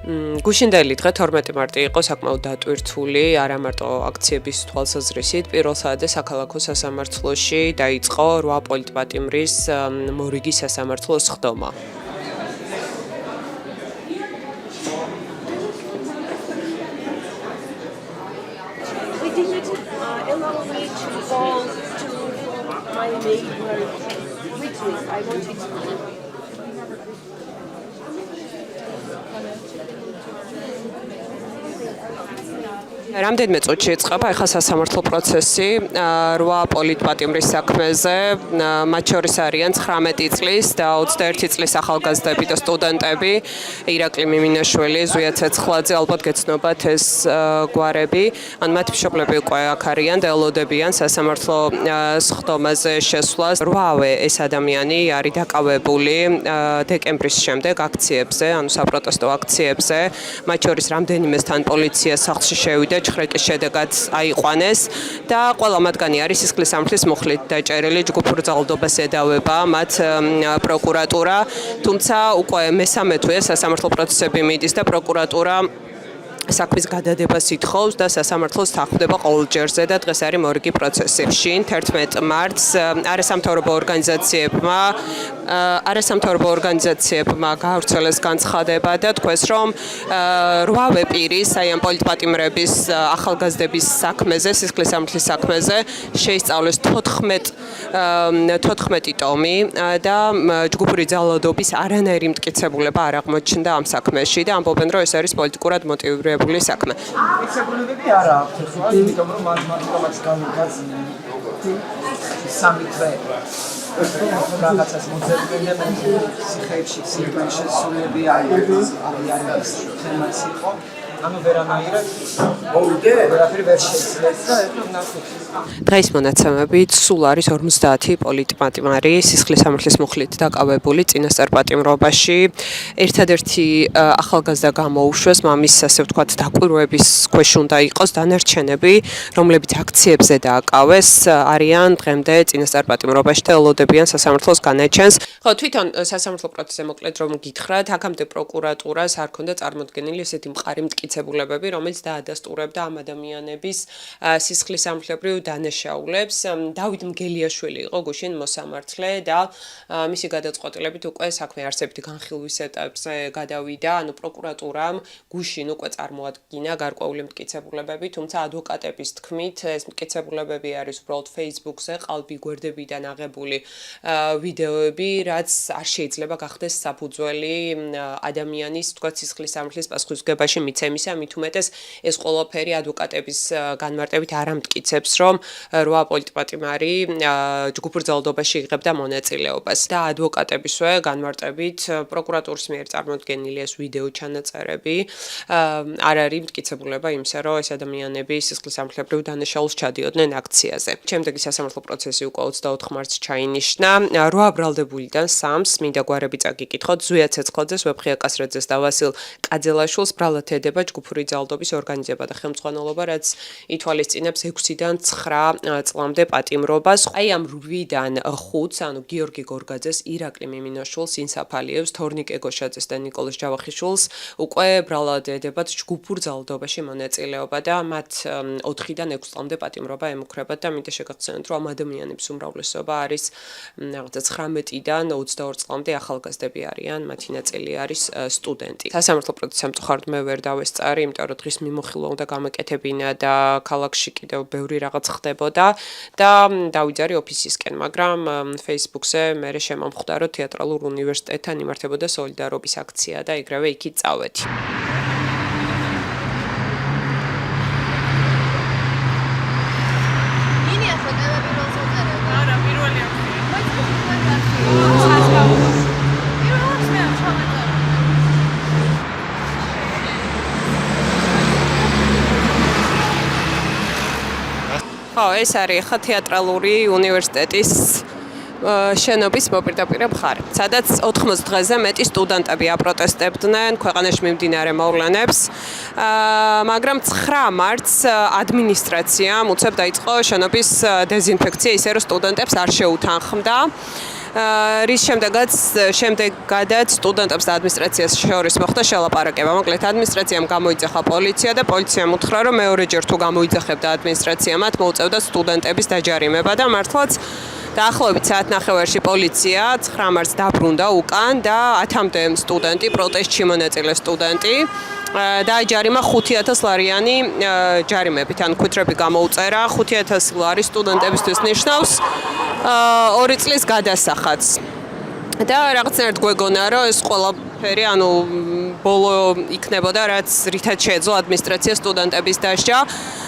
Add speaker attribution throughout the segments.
Speaker 1: გუშინდელი დღე 12 მარტი იყო საკმაოდ დატვირთული, არა მარტო აქციების თვალსაზრისით, პირველ საათზე საქალაქო სასამართლოში დაიწყო 8 პოლიტპატიმრის მორიგი სასამართლოს სხდომა.
Speaker 2: Allow me to go to my neighbor quickly. I wanted to.
Speaker 1: რამდენიმე წუთში იწყება ახლა სასამართლო პროცესი 8 პოლიტპატიმრის საქმეზე, მათ შორის არიან 19 წლის და 21 წლის ახალგაზრდები და სტუდენტები, ირაკლი მიმინაშვილი, ზვია ცეცხლაძე, ალბათ გეცნობათ ეს გვარები, ან მათი მშობლები უკვე აქ არიან და ელოდებიან სასამართლო სხდომაზე შესვლას. 8-ვე ეს ადამიანი არის დაკავებული დეკემბრის შემდეგ აქციებზე, ანუ საპროტესტო აქციებზე, მათ შორის რამდენიმესთან პოლიცია სახლში შევიდა, ხრეკის შედეგად აიყვანეს და ყველა მათგანი არის სისხლის სამართლის მუხლით დაჭერილი, ჯგუფურ ძალადობას ედავება მათ პროკურატურა, თუმცა უკვე მესამე თვეა სასამართლო პროცესები მიდის და პროკურატურა საქმის გადადებას ითხოვს და სასამართლოს თანხმდება ყოველ ჯერზე და დღეს არის მორიგი პროცესი. შინ 11 მარტს არასამთავრობო ორგანიზაციებმა გაავრცელეს განცხადება და თქვეს, რომ 8-ვე პირის, აი ამ პოლიტპატიმრების ახალგაზრდების საქმეზე, სისხლის სამართლის საქმეზე შეისწავლეს 14 ტომი და ჯგუფური ძალადობის არანაირი მტკიცებულება არ აღმოჩნდა ამ საქმეში და ამბობენ, რომ ეს არის პოლიტიკურად მოტივირებული საქმე.
Speaker 3: მტკიცებულებები არ აქვს, ხო? იმიტომ რომ მათემატიკას განვიგაზინე. სამი თვე. რაღაცას მოძებნებენ ციხეებში, სიტუაციებში სულები არის თემაც იყო. ანუ ვერანაირად ვერაფერი ვერ შეძლეს და ეხლა ნახეთ.
Speaker 1: დღეს მონაცემებით სულ არის 50 პოლიტპატიმარი სისხლის სამართლის მუხლით დაკავებული წინასწარ პატიმრობაში. ერთადერთი ახალგაზრდა გამოუშვეს, მამის ასე ვთქვათ დაკვირვების ქვეშ უნდა იყოს, დანარჩენები, რომლებიც აქციებზე დააკავეს, არიან დღემდე წინასწარ პატიმრობაში და ელოდებიან სასამართლოს განაჩენს. ხო, თვითონ სასამართლო პროცესზე მოკლედ რომ გითხრათ, აქამდე პროკურატურას არ ქონდა წარმოდგენილი ესეთი მყარი მტკიცებულებები, რომელიც დაადასტურებდა ამ ადამიანების სისხლის სამართლებრივ დანაშაულებს. დავით მგელიაშვილი იყო გუშინ მოსამართლე და მისი გადაწყვეტილებით უკვე საქმე არსებითი განხილვის ეტაპზე გადავიდა, ანუ პროკურატურამ გუშინ უკვე წარმოადგინა გარკვეული მტკიცებულებები, თუმცა ადვოკატების თქმით ეს მტკიცებულებები არის უბრალოდ Facebook-ზე ყალბი გვერდებიდან აღებული ვიდეოები, რაც არ შეიძლება გახდეს საფუძველი ადამიანის, თქვათ, სისხლის სამართლის პასუხისმგებაში მიცემისა, მით უმეტეს ეს ყველაფერი ადვოკატების განმარტებით არ ამტკიცებს, რომ 8 პოლიტპატიმარი ჯგუფურ ძალადობაში იღებდა მონაწილეობას და ადვოკატებისვე განმარტებით პროკურატურის მიერ წარმოდგენილი ეს ვიდეო ჩანაწერები არ არის მტკიცებულება იმისა, რომ ეს ადამიანები სისხლის სამართლებრივ დანაშაულს ჩადიოდნენ აქციაზე. შემდეგი სასამართლო პროცესი უკვე 24 მარტს ჩაინიშნა. 8 ბრალდებულიდან 3-ს მინდა გვარები წაგიკითხოთ, ზვია ცეცხლაძეს, ვეფხია კასრაძეს და ვასილ კაძელაშვილს ბრალად ედება ჯგუფური ძალადობის ორგანიზება და ხელმძღვანელობა, რაც ითვალისწინებს 6-დან 9 წლამდე პატიმრობას. აი ამ 8-დან 5-ს, ანუ გიორგი გორგაძეს, ირაკლი მიმინაშვილს, ინსაფალიევს, თორნიკე გოშაძეს და ნიკოლოზ ჯავახიშვილს უკვე ბრალად ედებათ ჯგუფურ ძალადობაში მონაწილეობა და მათ 4-დან 6 წლამდე პატიმრობა ემუქრებათ და მინდა შეგახსენოთ, რომ ამ ადამიანების უმრავლესობა არის რაღაცა 19-დან 22 წლამდე ახალგაზრდები არიან, მათი ნაწილი არის სტუდენტი. სასამართლო პროცესს ამწუხაროდ მე ვერ დავესწარი, იმიტომ რომ დღის მიმოხილვა უნდა გამეკეთებინა და ქალაქში კიდევ ბევრი რაღაც ხდებოდა და დავიძარი ოფისისკენ, მაგრამ Facebook-ზე მე შემომხვდა, რომ თეატრალურ უნივერსიტეტთან იმართებოდა სოლიდარობის აქცია და ეგრევე იქით წავედი. ხო, ეს არის ხა თეატრალური უნივერსიტეტის შენობის მოპირდაპირე მხარე, სადაც 80 დღეზე მეტი სტუდენტები აპროტესტებდნენ ქვეყანაში მიმდინარე მოვლენებს, მაგრამ 9 მარტს ადმინისტრაციამ უცებ დაიწყო შენობის დეზინფექცია, ისე რომ სტუდენტებს არ შეუთანხმდა. რის შემდეგაც სტუდენტებს და ადმინისტრაციას შორის მოხდა შელაპარაკება. მოკლედ ადმინისტრაციამ გამოიძახა პოლიცია და პოლიციამ უთხრა, რომ მეორეჯერ თუ გამოიძახებდა ადმინისტრაცია მათ მოუწევდა სტუდენტების დაჯარიმება და მართლაც დაახლოებით საათნახევარში პოლიცია 9 მარტს დაბრუნდა უკან და 10-მდე სტუდენტი, პროტესტში მონაწილე სტუდენტი დააჯარიმა 5,000 ლარიანი ჯარიმებით, ან ქუთრები გამოუწერა. 5,000 ლარი სტუდენტებისთვის ნიშნავს 2 წლის გადასახადს. და რაღაცნაირად გვეგონა, რომ ეს ყველაფერი, ანუ ბოლო იქნებოდა, რაც რითაც შეეძლო ადმინისტრაცია სტუდენტების დასჯა,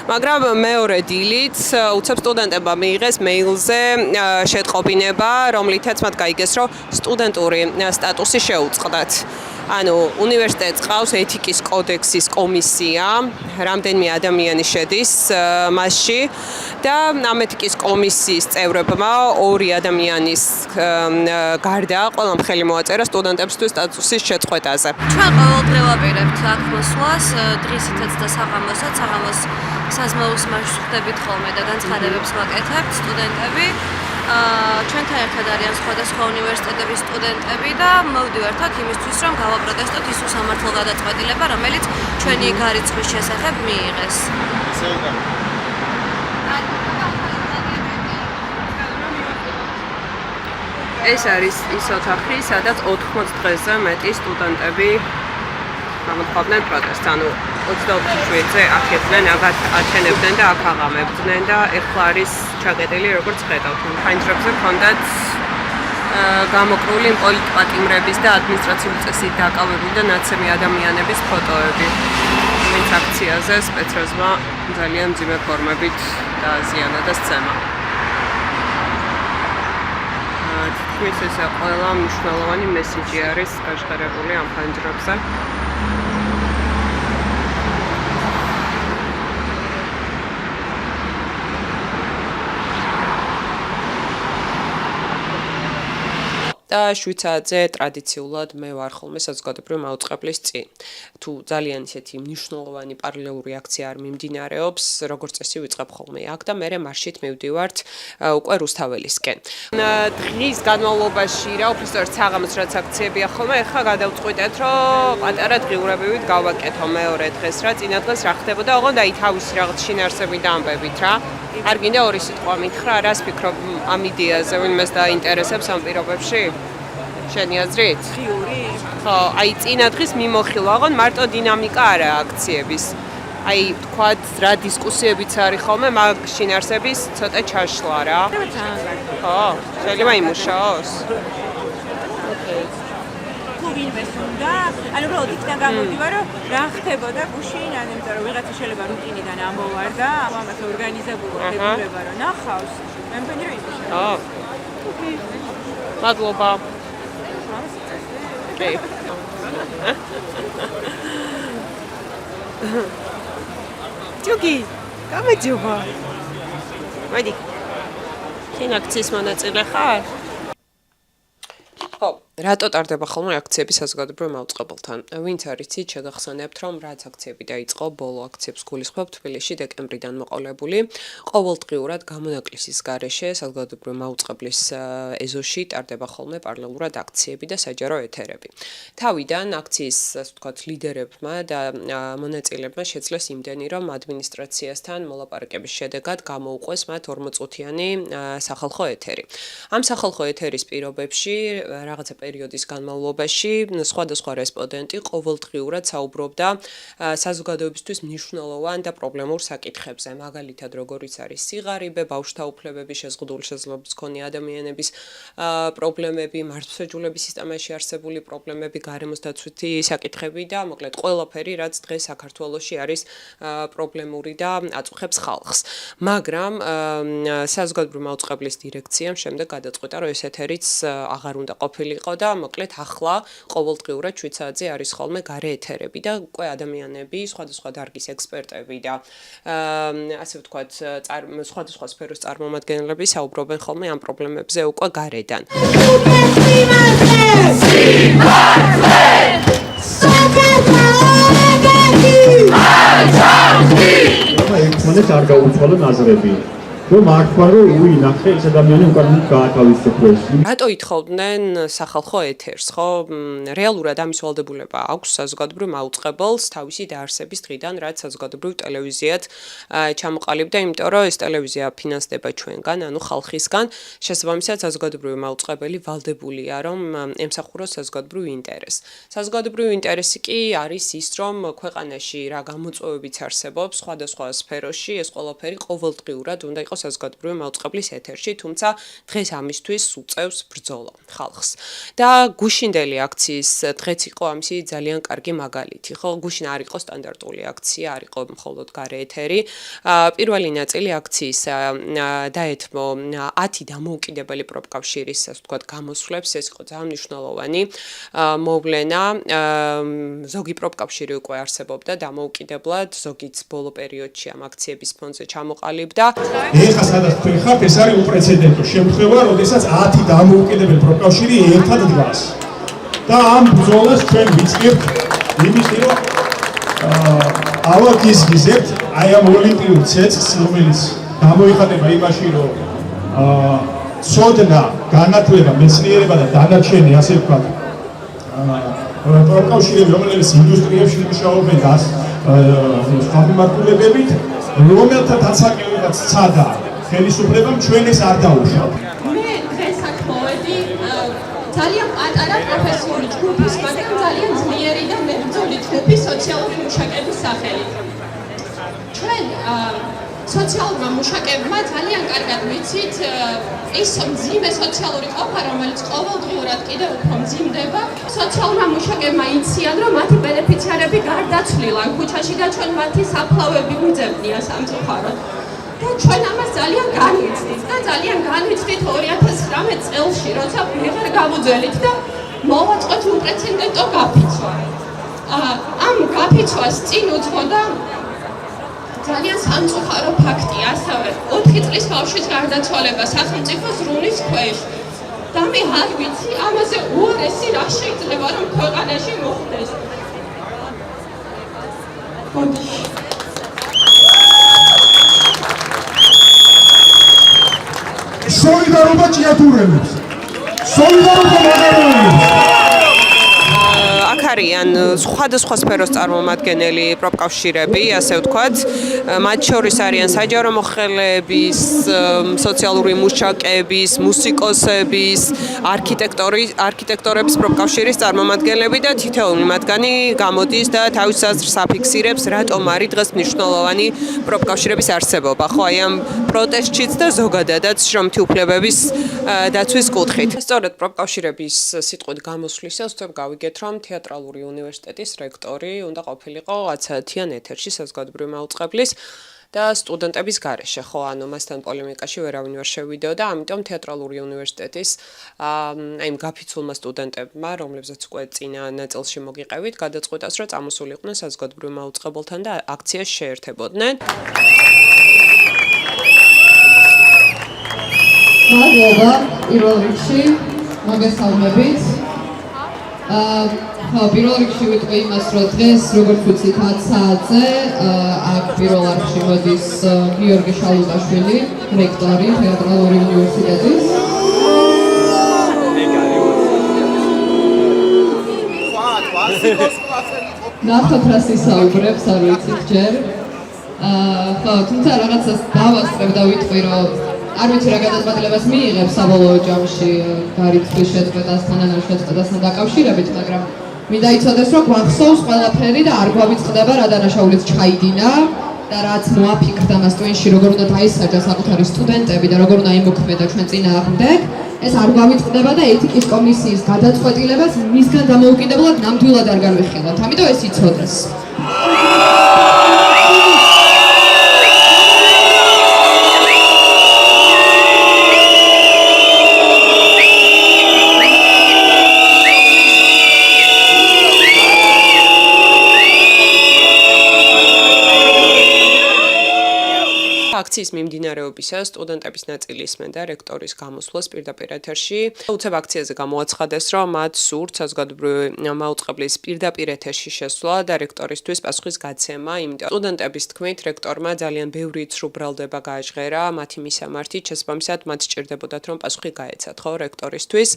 Speaker 1: მაგრამ მეორე დილით უცებ სტუდენტებმა მიიღეს მეილზე შეტყობინება, რომლითაც მათ გაიგეს, რომ სტუდენტური სტატუსი შეუწყდათ. ანუ უნივერსიტეტს ყავს ეთიკის კოდექსის კომისია, რამდენიმე ადამიანი შედის მასში და ამ ეთიკის კომისიის წევრებმა 2 ადამიანის გარდა ყველამ ხელი მოაწერა სტუდენტებისთვის სტატუსის შეწყვეტაზე.
Speaker 4: ჩვენ ყოველდღიურად ვაპირებთ აქ მოსვლას, დღისითაც და საღამოსაც, საღამოს საზმაუს მარშს ხვდებით ხოლმე და განცხადებებს ვაკეთებთ სტუდენტები. ჩვენთან ერთად არიან სხვადასხვა უნივერსიტეტების სტუდენტები და მოვდივართ აქ იმისთვის, რომ გავაპროტესტოთ ის უსამართლო გადაწყვეტილება, რომელიც ჩვენი გარიცხვის შესახებ მიიღეს.
Speaker 1: ეს არის ის ოთახი, სადაც 80 დღეზე მეტი სტუდენტები გამოთქვამდნენ პროტესტს. ანუ 24 შვიდზე აქებდნენ, ათენებდნენ და აქ აღამებდნენ და ეხლა არის ჩაკეტილი, როგორც ხედავთ. ფანჯრებზე ჰქონდათ გამოკრული პოლიტპატიმრების და ადმინისტრაციული წესით დაკავებული და ნაცემი ადამიანების ფოტოები. ვინც აქციაზე სპეცრაზმა ძალიან მძიმე ფორმებით დააზიანა და სცემა. თითქმის ეს ყველა მნიშვნელოვანი მესიჯი არის გაშხერებული ამ ფანჯრებზე. და 7 საათზე ტრადიციულად მე ვარ ხოლმე საზოგადოებრივი მაუწყებლის წინ. თუ ძალიან ისეთი მნიშვნელოვანი პარალელური აქცია არ მიმდინარეობს, როგორც წესი ვიწყებ ხოლმე აქ და მე მარშით მივდივართ უკვე რუსთაველისკენ. დღის განმავლობაში რა უბრალოდ საღამოს რაც აქციებია ხოლმე, ეხლა გადავწყვიტეთ, რომ პატარა დღიურებივით გავაკეთო მეორე დღეს რა, წინა დღეს რა ხდებოდა, ოღონდ აი თავისი რაღაც შინაარსები დაამბებით რა. არ გინდა ორი სიტყვა მითხრა, რას ფიქრობ ამ იდეაზე, ვინმეს დაინტერესებს ამ პირობებში? შენი აზრით?
Speaker 2: ღიური?
Speaker 1: ხო, აი წინა დღის მიმოხილვა, ოღონდ მარტო დინამიკა არა აქციების. აი თქვათ რა დისკუსიებიც არის ხოლმე, მაგ შინაარსების ცოტა ჩაშლა რა. ხო, შეიძლება იმუშაოს?
Speaker 2: თუ ვინმეს უნდა, ანუ უბრალოდ იქიდან გამოვდივარ, რომ რა ხდებოდა გუშინ, ანუ იმიტომ რომ ვიღაცა შეიძლება რუტინიდან ამოვარდა, ამას ორგანიზებული ხდებოდა, რომ ნახავს. მე მგონი რომ იმუშაოს.
Speaker 1: ხო. მადლობა. კი. ჯუგი, გამეძიობა. მოდი. შენ აქციის მონაწილე ხარ? ხო, რატო ტარდება ხოლმე აქციები საზოგადოებრივ მაუწყებელთან? ვინც არ იცით, შეგახსენებთ, რომ რაც აქციები დაიწყო, ბოლო აქციებს გულისხმობ თბილისში დეკემბრიდან მოყოლებული. ყოველდღიურად გამონაკლისის გარეშე საზოგადოებრივ მაუწყებლის ეზოში ტარდება ხოლმე პარალელურად აქციები და საჯარო ეთერები. თავიდან აქციის, ასე ვთქვათ, ლიდერებმა და მონაწილეებმა შეძლეს იმდენი, რომ ადმინისტრაციასთან მოლაპარაკების შედეგად გამოუყვეს მათ 40-წუთიანი სახალხო ეთერი. ამ სახალხო ეთერის პირობებში რაღაცა პერიოდის განმავლობაში სხვადასხვა რესპონდენტი ყოველდღიურად საუბრობდა საზოგადოებისთვის მნიშვნელოვან და პრობლემურ საკითხებზე, მაგალითად როგორიც არის სიღარიბე, ბავშვთა უფლებები, შეზღუდული შესაძლებლობის მქონე ადამიანების პრობლემები, მართლმსაჯულების სისტემაში არსებული პრობლემები, გარემოს დაცვითი საკითხები და მოკლედ ყველაფერი, რაც დღეს საქართველოში არის პრობლემური და აწუხებს ხალხს. მაგრამ საზოგადოებრივი მაუწყებლის დირექციამ შემდეგ გადაწყვიტა, რომ ეს ეთერიც აღარ უნდა ყოფილიყო და მოკლედ ახლა ყოველდღიურად 7 საათზე არის ხოლმე გარე ეთერები და უკვე ადამიანები, სხვადასხვა დარგის ექსპერტები და ასე ვთქვათ, სხვადასხვა სფეროს წარმომადგენლები საუბრობენ ხოლმე ამ პრობლემებზე უკვე გარედან.
Speaker 5: ერთმანეთს არ გაუცვალო ნაზრები. რომ არ თქვა რომ უინახე ეს ადამიანი უკან გაათავისუფლეს.
Speaker 1: რატო ითხოვდნენ სახალხო ეთერს, ხო? რეალურად ამის ვალდებულება აქვს საზოგადოებრივ მაუწყებელს თავისი დაარსების დღიდან, რაც საზოგადოებრივ ტელევიზიად ჩამოყალიბდა, იმიტომ რომ ეს ტელევიზია ფინანსდება ჩვენგან, ანუ ხალხისგან. შესაბამისად, საზოგადოებრივი მაუწყებელი ვალდებულია, რომ ემსახუროს საზოგადოებრივ ინტერესს. საზოგადოებრივი ინტერესი კი არის ის, რომ ქვეყანაში რა გამოწვევებიც არსებობს სხვადასხვა სფეროში, ეს ყველაფერი ყოველდღიურად უნდა იყოს საზოგადოებრივი მაუწყებლის ეთერში, თუმცა დღეს ამისთვის უწევს ბრძოლა ხალხს. და გუშინდელი აქციის დღეც იყო ამისი ძალიან კარგი მაგალითი. ხო, გუშინ არ იყო სტანდარტული აქცია, არ იყო მხოლოდ გარე ეთერი. პირველი ნაწილი აქციის დაეთმო 10 დამოუკიდებელი პროფკავშირის, ასე ვთქვათ, გამოსვლებს, ეს იყო ძალიან მნიშვნელოვანი მოვლენა. ზოგი პროფკავშირი უკვე არსებობდა დამოუკიდებლად, ზოგიც ბოლო პერიოდში ამ აქციების ფონზე ჩამოყალიბდა.
Speaker 5: ეხლა სადაც თქვენ ხართ, ეს არის უპრეცედენტო შემთხვევა, როდესაც 10 დამოუკიდებელი პროფკავშირი ერთად დგას. და ამ ბრძოლას ჩვენ ვიწყებთ იმისთვის, რომ ავაგიზგიზებთ აი ამ ოლიმპიურ ცეცხლს, რომელიც გამოიხატება იმაში, რომ ცოდნა, განათლება, მეცნიერება და დანარჩენი, ასე ვთქვათ, პროფკავშირები, რომლებიც ინდუსტრიებში მუშაობენ და სხვა მიმართულებებით, რომელთა დაცაკებებაც სცადა ხელისუფლებამ, ჩვენ ეს არ დაუშვათ.
Speaker 6: მე დღეს აქ მოვედი ძალიან პატარა პროფესიული ჯგუფის, მაგრამ ძალიან ძლიერი და მებრძოლი ჯგუფის სოციალური მუშაკების სახელით. ჩვენ სოციალურმა მუშაკებმა ძალიან კარგად ვიცით ის მძიმე სოციალური ყოფა, რომელიც ყოველდღიურად კიდევ უფრო მძიმდება. სოციალურმა მუშაკებმა იციან, რომ მათი ბენეფიციარები გარდაცვლილან ქუჩაში და ჩვენ მათი საფლავები ვიძებნია სამწუხაროდ. და ჩვენ ამას ძალიან განვიცდით და ძალიან განვიცდით 2019 წელში, როცა ვეღარ გავუძველით და მოვაწყოთ უპრეცედენტო გაფიცვა. ამ გაფიცვას წინ უძღოდა ძალიან სამწუხარო ფაქტი, ასევე 4 წლის ბავშვის გარდაცვალება სახელმწიფო ზრუნვის ქვეშ. და მე არ ვიცი, ამაზე უარესი რა შეიძლება რომ ქვეყანაში მოხდეს.
Speaker 5: სოლიდარობა ჭიათურებს. სოლიდარობა მაგარებს.
Speaker 1: აქ არიან სხვადასხვა სფეროს წარმომადგენელი პროფკავშირები, ასე ვთქვათ. მათ შორის არიან საჯარო მოხელეების, სოციალური მუშაკების, მუსიკოსების, არქიტექტორების პროფკავშირის წარმომადგენლები და თითოეული მათგანი გამოდის და თავის აზრს აფიქსირებს, რატომ არის დღეს მნიშვნელოვანი პროფკავშირების არსებობა. ხო, აი ამ პროტესტშიც და ზოგადადაც შრომითი უფლებების დაცვის კუთხით. სწორედ პროფკავშირების სიტყვით გამოსვლისას ვთქვი გავიგეთ, რომ თეატრალური უნივერსიტეტის რექტორი უნდა ყოფილიყო 10-საათიან ეთერში საზოგადოებრივი მაუწყებლის და სტუდენტების გარეშე, ხო, ანუ მასთან პოლემიკაში ვერავინ ვერ შევიდეოდა, ამიტომ თეატრალური უნივერსიტეტის აი ამ გაფიცულმა სტუდენტებმა, რომლებზეც უკვე წინა ნაწილში მოგიყევით, გადაწყვიტეს, რომ წამოსულიყვნენ საზოგადოებრივ მაუწყებელთან და აქციას შეერთებოდნენ.
Speaker 7: მადლობა პირველ რიგში მოგესალმებით. პირველ რიგში ვიტყვი იმას, რომ დღეს, როგორც ვიცით, 10 საათზე აქ პირველ არხში მოდის გიორგი შალუტაშვილი, რექტორი თეატრალური უნივერსიტეტის. ნახოთ რა ისაუბრებს, არ ვიცით ჯერ. ხო, თუმცა რაღაცას დავასწრებ და ვიტყვი, რომ არ ვიცი რა გადაწყვეტილებას მიიღებს საბოლოო ჯამში გარიცხვის შეწყვეტასთან ან შეწყვეტასთან დაკავშირებით, მაგრამ მინდა იცოდეს, რომ გვახსოვს ყველაფერი და არ გვავიწყდება რა დანაშაულიც ჩაიდინა და რაც მოაფიქრდა მას ტვინში, როგორ უნდა დაისაჯა საკუთარი სტუდენტები და როგორ უნდა იმოქმედა ჩვენ წინააღმდეგ, ეს არ გვავიწყდება და ეთიკის კომისიის გადაწყვეტილებას მისგან დამოუკიდებლად ნამდვილად არ განვიხილავთ. ამიტომ ეს იცოდეს.
Speaker 1: აქციის მიმდინარეობისას სტუდენტების ნაწილი ისმენდა რექტორის გამოსვლას პირდაპირ ეთერში. უცებ აქციაზე გამოაცხადეს, რომ მათ სურთ საზოგადოებრივი მაუწყებლის პირდაპირ ეთერში შესვლა და რექტორისთვის პასუხის გაცემა, იმიტომ სტუდენტების თქმით, რექტორმა ძალიან ბევრი ცრუბრალდება გააჟღერა მათი მისამართით, შესაბამისად მათ სჭირდებოდათ, რომ პასუხი გაეცათ, ხო, რექტორისთვის.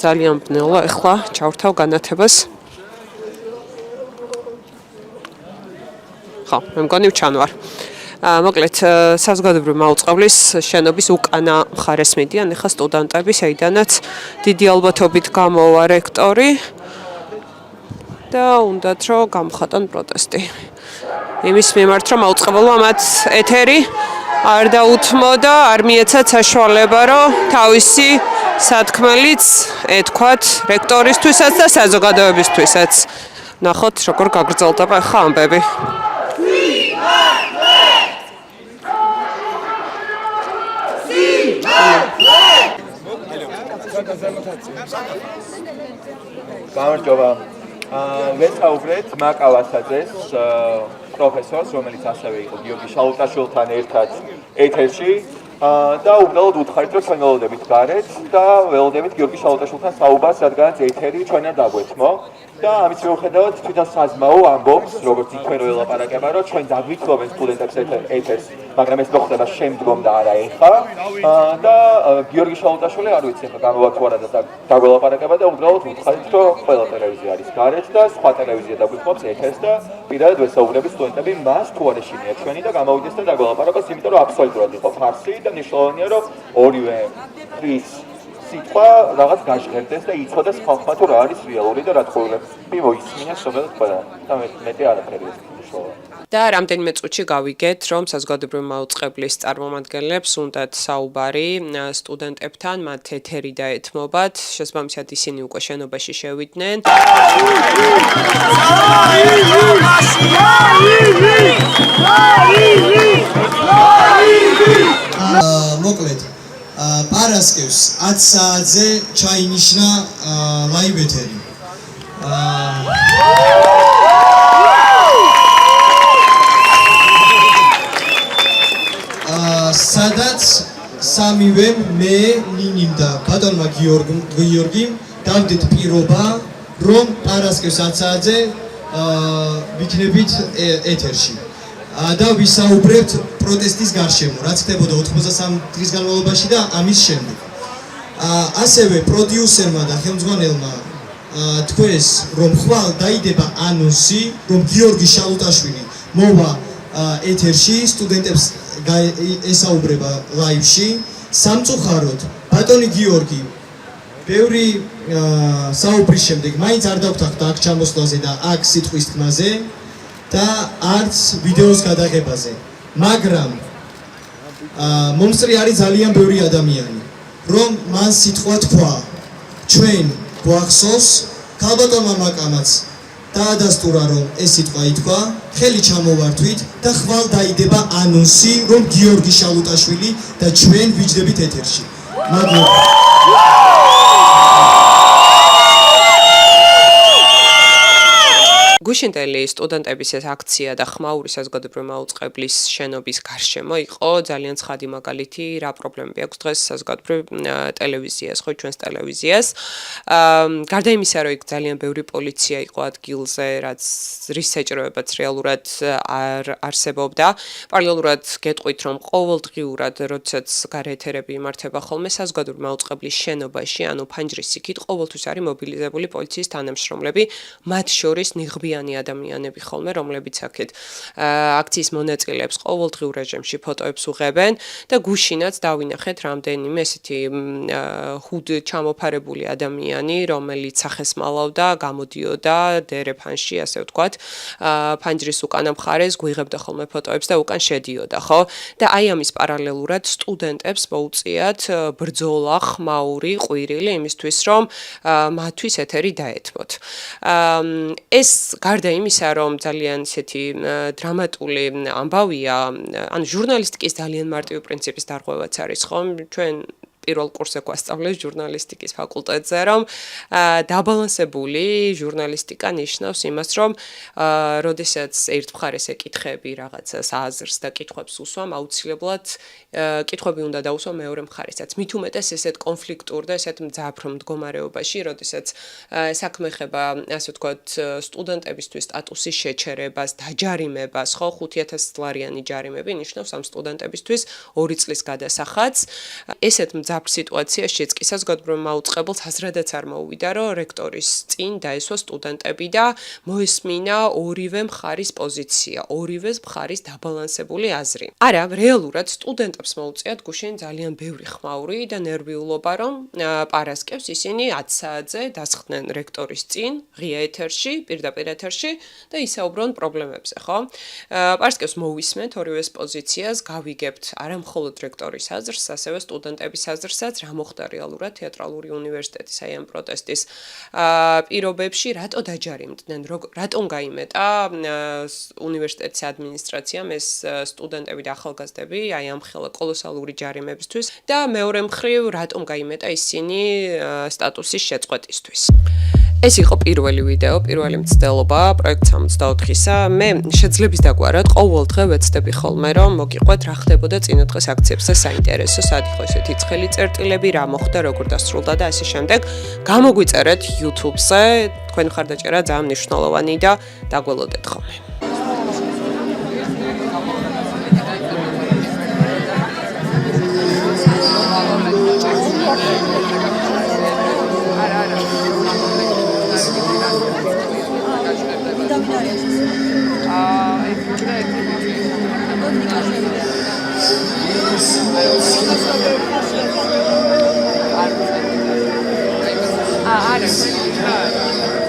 Speaker 1: ძალიან ბნელა, ეხლა ჩავრთავ განათებას. ხო, მე მგონი ვჩანვარ. მოკლედ, საზოგადოებრივი მაუწყებლის შენობის უკანა მხარეს მიდიან ეხლა სტუდენტები, საიდანაც დიდი ალბათობით გამოვა რექტორი და უნდათ რომ გამხატონ პროტესტი. იმის მიმართ, რომ მაუწყებელმა მათ ეთერი არ დაუთმოდა, არ მიეცათ საშუალება, რომ თავისი სათქმელიც ეთქვათ რექტორისთვისაც და საზოგადოებისთვისაც. ნახოთ, როგორ გაგრძელდება ახლა ამბები.
Speaker 8: გამარჯობა. ვესაუბრეთ მაკავასაძეს პროფესორს, რომელიც ასევე იყო გიორგი შალუტაშვილთან ერთად ეთერში და უბრალოდ უთხარით, რომ ჩვენ ველოდებით გარეთ და ველოდებით გიორგი შალუტაშვილთან საუბარს, რადგანაც ეთერი ჩვენ არ დაგვეთმო. და ამის მიუხედავად თვითონ საზმაო ამბობს, როგორც იქვე რო ელაპარაკება, რომ ჩვენ დაგვიწყობენ სტუდენტებს ეთერს, მაგრამ ეს მოხდება შემდგომ და არა ეხლა. და გიორგი შალუტაშვილი არ ვიცი ახლა გამოვა თუ არა და დაგველაპარაკება და უბრალოდ ვუთხარით, რომ ყველა ტელევიზია არის გარეთ და სხვა ტელევიზია დაგვიწყობს ეთერს და პირადად ვესაუბრები სტუდენტები მას თუ არა შეინია ჩვენი და გამოვიდეს და დაგველაპარაკოს, იმიტომ რომ აბსოლუტურად იყო ფარსი და ნიშნავენია, რომ ორივე ხრის სიტყვა რაღაც გაჟღერდეს და იცოდეს ხალხმა თუ რა არის რეალური და რა თხოვილები მოისმინეს სოფელად ყველა და მეტი არაფერი ეს ნიშნავს.
Speaker 1: და რამდენიმე წუთში გავიგეთ, რომ საზოგადოებრივი მაუწყებლის წარმომადგენლებს უნდათ საუბარი სტუდენტებთან, მათ ეთერი დაეთმობათ, შესაბამისად ისინი უკვე შენობაში შევიდნენ.
Speaker 9: მოკლედ პარასკევს 10 საათზე ჩაინიშნა ლაივ ეთერი. სადაც სამივე მე, ნინიმ და ბატონმა გიორგიმ დავდით პირობა, რომ პარასკევს 10 საათზე ვიქნებით ეთერში. და ვისაუბრებთ პროტესტის გარშემო, რაც ხდებოდა 83 დღის განმავლობაში და ამის შემდეგ. ასევე პროდიუსერმა და ხელმძღვანელმა თქვეს, რომ ხვალ დაიდება ანონსი, რომ გიორგი შალუტაშვილი მოვა ეთერში, სტუდენტებს ესაუბრება ლაივში. სამწუხაროდ, ბატონი გიორგი ბევრი საუბრის შემდეგ მაინც არ დაგვთანხმდა აქ ჩამოსვლაზე და აქ სიტყვის თქმაზე და არც ვიდეოს გადაღებაზე. მაგრამ მომსწრე არის ძალიან ბევრი ადამიანი, რომ მან სიტყვა თქვა. ჩვენ გვახსოვს, ქალბატონმა მაკამაც დაადასტურა, რომ ეს სიტყვა ითქვა, ხელი ჩამოვართვით და ხვალ დაიდება ანონსი, რომ გიორგი შალუტაშვილი და ჩვენ ვიჯდებით ეთერში. მადლობა.
Speaker 1: გუშინდელი სტუდენტების ეს აქცია და ხმაური საზოგადოებრივი მაუწყებლის შენობის გარშემო იყო ძალიან ცხადი მაგალითი, რა პრობლემები აქვს დღეს საზოგადოებრივ ტელევიზიას, ხო, ჩვენს ტელევიზიას. გარდა იმისა, რომ იქ ძალიან ბევრი პოლიცია იყო ადგილზე, რის საჭიროებაც რეალურად არ არსებობდა. პარალელურად გეტყვით, რომ ყოველდღიურად, როდესაც გარეთერები იმართება ხოლმე საზოგადოებრივი მაუწყებლის შენობაში, ანუ ფანჯრის იქით, ყოველთვის არის მობილიზებული პოლიციის თანამშრომლები, მათ შორის ნიღბიანი მრავალწლოვანი ადამიანები ხოლმე, რომლებიც აქეთ აქციის მონაწილეებს ყოველდღიურ რეჟიმში ფოტოებს უღებენ და გუშინაც დავინახეთ რამდენიმე ესეთი ხუდ ჩამოფარებული ადამიანი, რომელიც სახეს მალავდა, გამოდიოდა დერეფანში, ასე ვთქვათ, ფანჯრის უკანა მხარეს გვიღებდა ხოლმე ფოტოებს და უკან შედიოდა, ხო? და აი ამის პარალელურად სტუდენტებს მოუწიათ ბრძოლა ხმაური, ყვირილი იმისთვის, რომ მათთვის ეთერი დაეთმოთ. ეს გარდა იმისა, რომ ძალიან ისეთი დრამატული ამბავია, ანუ ჟურნალისტიკის ძალიან მარტივი პრინციპის დარღვევაც არის, ხო? ჩვენ პირველ კურსზე გვასწავლეს ჟურნალისტიკის ფაკულტეტზე, რომ დაბალანსებული ჟურნალისტიკა ნიშნავს იმას, რომ როდესაც ერთ მხარეს ეკითხები რაღაცას აზრს და კითხვებს უსვამ, აუცილებლად კითხვები უნდა დაუსვა მეორე მხარესაც. მით უმეტეს ესეთ კონფლიქტურ და ესეთ მძაფრ მდგომარეობაში, როდესაც საქმე ეხება, ასე ვთქვათ, სტუდენტებისთვის სტატუსის შეჩერებას, დაჯარიმებას, ხო, 5000 ლარიანი ჯარიმები ნიშნავს ამ სტუდენტებისთვის 2 წლის გადასახადს. ესეთ მძაფრ სიტუაციაშიც კი საზოგადოებრივ მაუწყებელს აზრადაც არ მოუვიდა, რომ რექტორის წინ დაესვა სტუდენტები და მოესმინა ორივე მხარის პოზიცია, ორივე მხარის დაბალანსებული აზრი. არა, რეალურად სტუდენტებს მოუწიათ გუშინ ძალიან ბევრი ხმაური და ნერვიულობა, რომ პარასკევს ისინი 10 საათზე დასხდნენ რექტორის წინ, ღია ეთერში, პირდაპირ ეთერში და ისაუბრონ პრობლემებზე, ხო? პარასკევს მოვისმენთ ორივეს პოზიციას, გავიგებთ არა მხოლოდ რექტორის აზრს, ასევე სტუდენტების აზრსაც, რა მოხდა რეალურად თეატრალური უნივერსიტეტის აი ამ პროტესტის პირობებში, რატო დაჯარიმდნენ, რატომ გაიმეტა უნივერსიტეტის ადმინისტრაციამ ეს სტუდენტები და ახალგაზრდები აი ამ ხელა კოლოსალური ჯარიმებისთვის და მეორე მხრივ რატომ გაიმეტა ისინი სტატუსის შეწყვეტისთვის. ეს იყო პირველი ვიდეო, პირველი მცდელობა პროექტ 64-ისა. მე შეძლებს დაგვარად ყოველ დღე ვეცდები ხოლმე, რომ მოგიყვეთ რა ხდებოდა წინა დღეს აქციებზე საინტერესო, სად იყო ესეთი ცხელი წერტილები, რა მოხდა, როგორ დასრულდა და ასე შემდეგ. გამოგვიწერეთ YouTube-ზე, თქვენ მხარდაჭერა ძალიან მნიშვნელოვანი და დაგველოდეთ ხოლმე.
Speaker 2: არა